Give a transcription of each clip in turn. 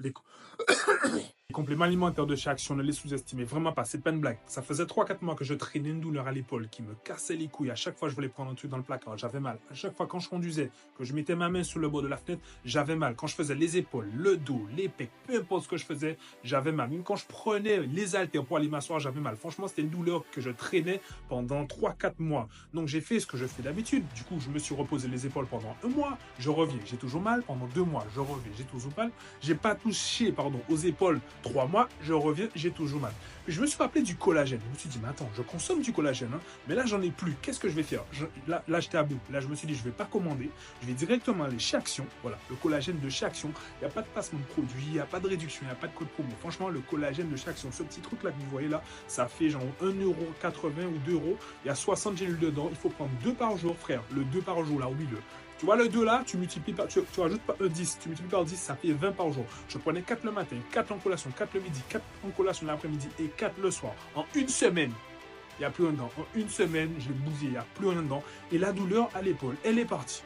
Les, co- les compléments alimentaires de chez Action, ne les sous-estimez vraiment pas, c'est pas une blague. Ça faisait 3 4 mois que je traînais une douleur à l'épaule qui me cassait les couilles. À chaque fois, je voulais prendre un truc dans le placard, j'avais mal. À chaque fois, quand je conduisais, que je mettais ma main sous le bord de la fenêtre, j'avais mal. Quand je faisais les épaules, le dos, les pecs, peu importe ce que je faisais, j'avais mal. Même quand je prenais les haltères pour aller m'asseoir, j'avais mal. Franchement, c'était une douleur que je traînais pendant 3 4 mois. Donc, j'ai fait ce que je fais d'habitude. Du coup, je me suis reposé les épaules pendant un mois. Je reviens, j'ai toujours mal. Pendant 2 mois, je reviens, j'ai toujours mal. J'ai pas touché, pardon, aux épaules 3 mois, je reviens, j'ai toujours mal. Puis je me suis rappelé du collagène. Je me suis dit, mais attends, je consomme du collagène, hein, mais là, j'en ai plus. Qu'est-ce que je vais faire? Là, j'étais à bout. Là, je me suis dit, je vais pas commander. Je vais directement aller chez Action. Voilà, le collagène de chez Action. Il n'y a pas de placement de produit, il n'y a pas de réduction, il n'y a pas de code promo. Franchement, le collagène de chez Action, ce petit truc-là que vous voyez là, ça fait genre 1,80 € ou 2 euros. Il y a 60 gélules dedans. Il faut prendre 2 par jour, frère. Le 2 par jour, là, au milieu. Tu vois le 2 là, tu multiplies par, tu rajoutes pas 10, tu multiplies par 10, ça fait 20 par jour. Je prenais 4 le matin, 4 en collation, 4 le midi, 4 en collation l'après-midi et 4 le soir. En une semaine, il n'y a plus rien dedans. En une semaine, j'ai bousillé, il n'y a plus rien dedans. Et la douleur à l'épaule, elle est partie.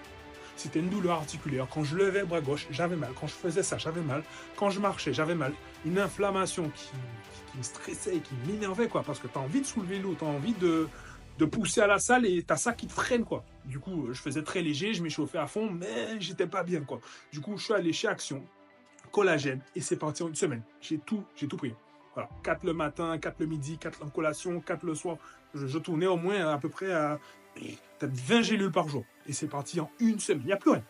C'était une douleur articulaire. Quand je levais le bras gauche, j'avais mal. Quand je faisais ça, j'avais mal. Quand je marchais, j'avais mal. Une inflammation qui me stressait et qui m'énervait, quoi. Parce que tu as envie de soulever l'eau, tu as envie de pousser à la salle et t'as ça qui te freine, quoi. Du coup, je faisais très léger, je m'échauffais à fond, mais j'étais pas bien, quoi. Du coup, je suis allé chez Action, collagène, et c'est parti en une semaine. J'ai tout pris. Voilà, 4 le matin, 4 le midi, 4 en collation, 4 le soir. Je tournais au moins à peu près à peut-être 20 gélules par jour. Et c'est parti en une semaine. Il n'y a plus rien.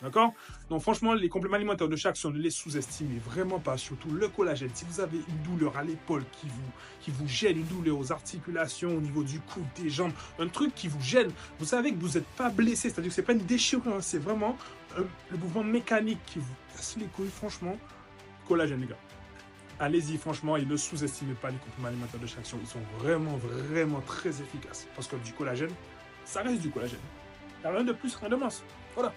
D'accord? Donc franchement, les compléments alimentaires de chaque, ne les sous-estimez vraiment pas, surtout le collagène. Si vous avez une douleur à l'épaule qui vous gêne, une douleur aux articulations, au niveau du cou, des jambes, un truc qui vous gêne, vous savez que vous n'êtes pas blessé, c'est-à-dire que ce n'est pas une déchirure, hein, c'est vraiment le mouvement mécanique qui vous casse les couilles, franchement. Collagène, les gars. Allez-y, franchement, et ne sous-estimez pas les compléments alimentaires de chaque. Ils sont vraiment, vraiment très efficaces. Parce que du collagène, ça reste du collagène. Il n'y a rien de plus, rien de moins. Voilà.